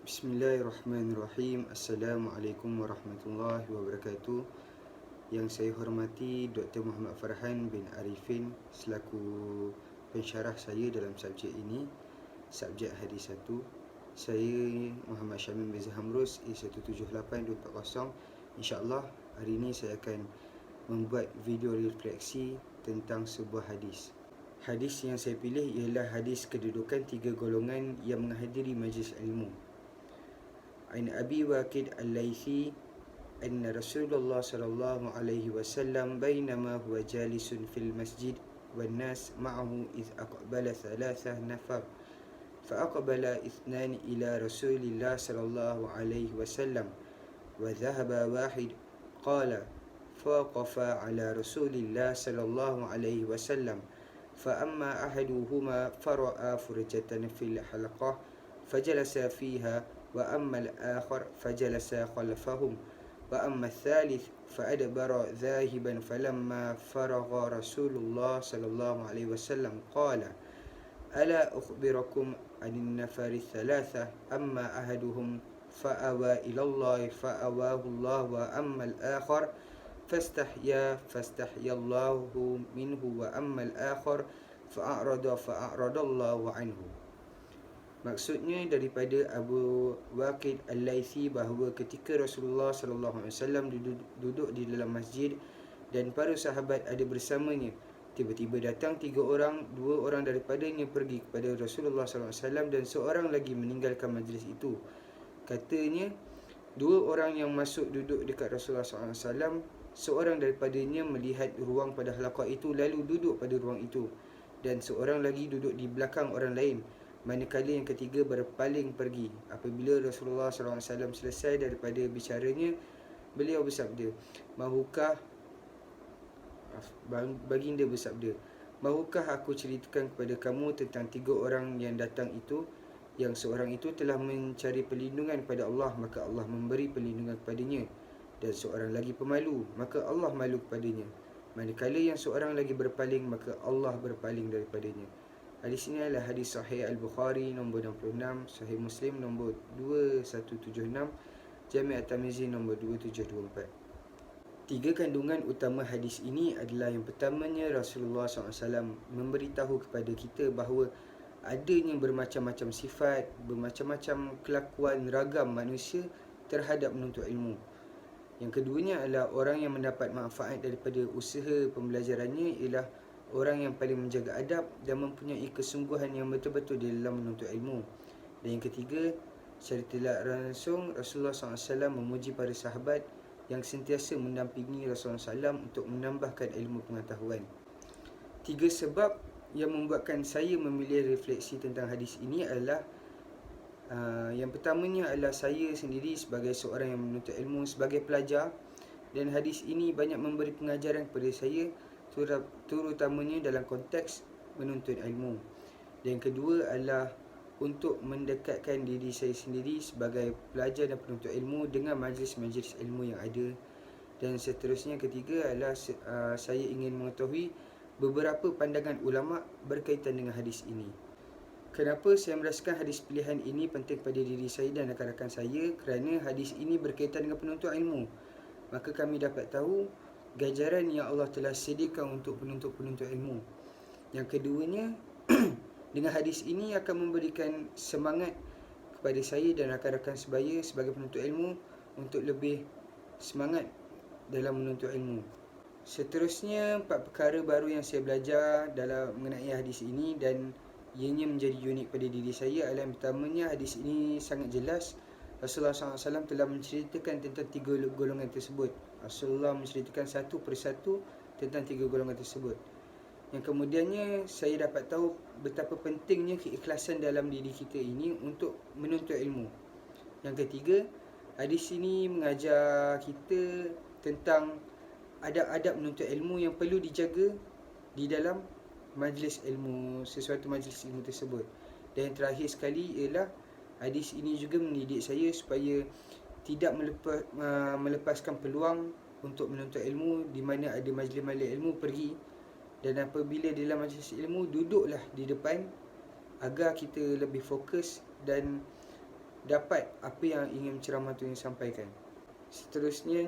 Bismillahirrahmanirrahim. Assalamualaikum warahmatullahi wabarakatuh. Yang saya hormati Dr. Muhammad Farhan bin Arifin selaku pensyarah saya dalam subjek ini, subjek hadis 1. Saya Muhammad Syamim bin Zahamrus E178240. InsyaAllah hari ini saya akan membuat video refleksi tentang sebuah hadis. Hadis yang saya pilih ialah hadis kedudukan 3 golongan yang menghadiri majlis ilmu. An Abi Waqid Al-Laythi anna Rasulullah sallallahu alaihi wasallam bainama huwa jalisun fil masjid wan nas ma'ahu idh aqbala thalatha nafar فأقبل اثنان إلى رسول الله صلى الله عليه وسلم وذهب واحد قال فوقف على رسول الله صلى الله عليه وسلم فأما أحدهما فرأى فرجة في الحلقة فجلس فيها وأما الآخر فجلس خلفهم وأما الثالث فأدبر ذاهبا فلما فرغ رسول الله صلى الله عليه وسلم قال ألا أخبركم عن النفر الثلاثة أما أحدهم فأوى إلى الله فأواه الله وأما الآخر فاستحيا الله منه وأما الآخر فأعرض الله عنه. Maksudnya daripada Abu Waqid Al-Laythi bahawa ketika Rasulullah SAW duduk di dalam masjid dan para sahabat ada bersamanya, tiba-tiba datang 3 orang, 2 orang daripadanya pergi kepada Rasulullah SAW dan seorang lagi meninggalkan majlis itu. Katanya 2 orang yang masuk duduk dekat Rasulullah SAW, seorang daripadanya melihat ruang pada halaqah itu lalu duduk pada ruang itu, dan seorang lagi duduk di belakang orang lain. Manakala yang ketiga berpaling pergi. Apabila Rasulullah SAW selesai daripada bicaranya, beliau bersabda, Baginda bersabda, mahukah aku ceritakan kepada kamu tentang 3 orang yang datang itu, yang seorang itu telah mencari perlindungan pada Allah, maka Allah memberi perlindungan kepadanya, dan seorang lagi pemalu, maka Allah malu kepadanya. Manakala yang seorang lagi berpaling, maka Allah berpaling daripadanya. Hadis ini adalah hadis Sahih Al-Bukhari nombor 66, Sahih Muslim nombor 2176, Jami' At-Tirmizi nombor 2724. 3 kandungan utama hadis ini adalah yang pertamanya, Rasulullah SAW memberitahu kepada kita bahawa adanya bermacam-macam sifat, bermacam-macam kelakuan ragam manusia terhadap menuntut ilmu. Yang keduanya adalah orang yang mendapat manfaat daripada usaha pembelajarannya ialah orang yang paling menjaga adab dan mempunyai kesungguhan yang betul-betul di dalam menuntut ilmu. Dan yang ketiga, secara tidak langsung Rasulullah SAW memuji para sahabat yang sentiasa mendampingi Rasulullah SAW untuk menambahkan ilmu pengetahuan. 3 sebab yang membuatkan saya memilih refleksi tentang hadis ini adalah yang pertamanya adalah saya sendiri sebagai seorang yang menuntut ilmu, sebagai pelajar, dan hadis ini banyak memberi pengajaran kepada saya, terutamanya dalam konteks menuntut ilmu. Dan yang kedua adalah untuk mendekatkan diri saya sendiri sebagai pelajar dan penuntut ilmu dengan majlis-majlis ilmu yang ada. Dan seterusnya, ketiga adalah saya ingin mengetahui beberapa pandangan ulama berkaitan dengan hadis ini. Kenapa saya merasakan hadis pilihan ini penting pada diri saya dan rakan-rakan saya? Kerana hadis ini berkaitan dengan penuntut ilmu. Maka kami dapat tahu ganjaran yang Allah telah sediakan untuk penuntut-penuntut ilmu. Yang keduanya, dengan hadis ini akan memberikan semangat kepada saya dan rakan-rakan sebaya sebagai penuntut ilmu untuk lebih semangat dalam menuntut ilmu. Seterusnya, 4 perkara baru yang saya belajar dalam mengenai hadis ini dan ianya menjadi unik pada diri saya adalah yang pertamanya, hadis ini sangat jelas. Rasulullah SAW telah menceritakan tentang 3 golongan tersebut. Rasulullah menceritakan satu persatu tentang 3 golongan tersebut. Yang kemudiannya, saya dapat tahu betapa pentingnya keikhlasan dalam diri kita ini untuk menuntut ilmu. Yang ketiga, hadis ini mengajar kita tentang adab-adab menuntut ilmu yang perlu dijaga di dalam majlis ilmu, sesuatu majlis ilmu tersebut. Dan yang terakhir sekali ialah hadis ini juga mendidik saya supaya tidak melepaskan peluang untuk menuntut ilmu di mana ada majlis-majlis ilmu pergi, dan apabila dalam majlis ilmu duduklah di depan agar kita lebih fokus dan dapat apa yang ingin ceramah tu yang sampaikan. Seterusnya,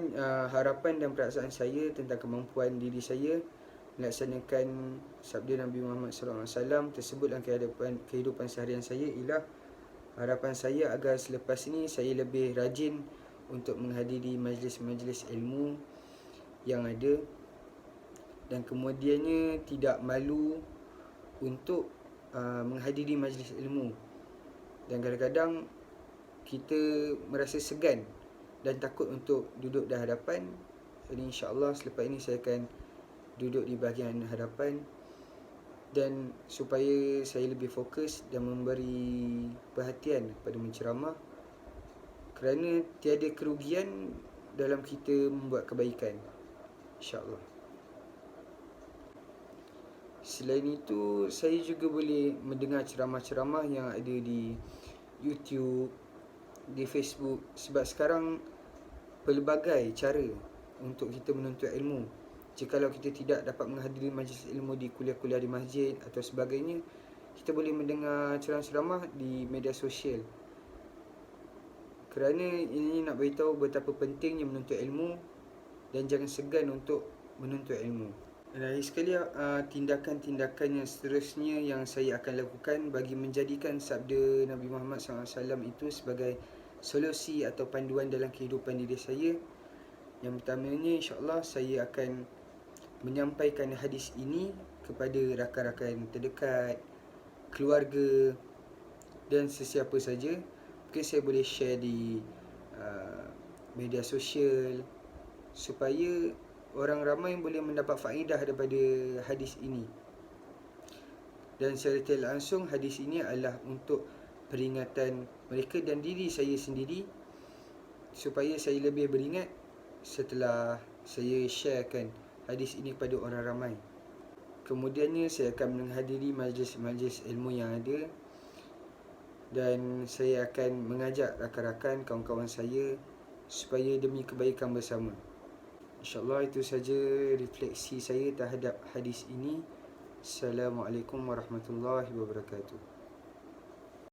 harapan dan perasaan saya tentang kemampuan diri saya melaksanakan sabda Nabi Muhammad SAW tersebut dalam kehidupan seharian saya ialah harapan saya agar selepas ini saya lebih rajin untuk menghadiri majlis-majlis ilmu yang ada, dan kemudiannya tidak malu untuk menghadiri majlis ilmu. Dan kadang-kadang kita merasa segan dan takut untuk duduk di hadapan. Jadi insya-Allah selepas ini saya akan duduk di bahagian hadapan, dan supaya saya lebih fokus dan memberi perhatian kepada menceramah, kerana tiada kerugian dalam kita membuat kebaikan, insya-Allah. Selain itu, saya juga boleh mendengar ceramah-ceramah yang ada di YouTube, di Facebook, sebab sekarang pelbagai cara untuk kita menuntut ilmu. Jikalau kita tidak dapat menghadiri majlis ilmu di kuliah-kuliah di masjid atau sebagainya, kita boleh mendengar ceramah-ceramah di media sosial. Kerana ini nak beritahu betapa pentingnya menuntut ilmu dan jangan segan untuk menuntut ilmu. Dan lagi sekali, tindakan-tindakan yang seterusnya yang saya akan lakukan bagi menjadikan sabda Nabi Muhammad SAW itu sebagai solusi atau panduan dalam kehidupan diri saya. Yang pertamanya, insya-Allah saya akan menyampaikan hadis ini kepada rakan-rakan terdekat, keluarga dan sesiapa saja. Mungkin saya boleh share di media sosial supaya orang ramai boleh mendapat faedah daripada hadis ini. Dan secara tidak langsung, hadis ini adalah untuk peringatan mereka dan diri saya sendiri, supaya saya lebih beringat setelah saya sharekan hadis ini kepada orang ramai. Kemudiannya saya akan menghadiri majlis-majlis ilmu yang ada, dan saya akan mengajak rakan-rakan, kawan-kawan saya supaya demi kebaikan bersama. InsyaAllah itu saja refleksi saya terhadap hadis ini. Assalamualaikum warahmatullahi wabarakatuh.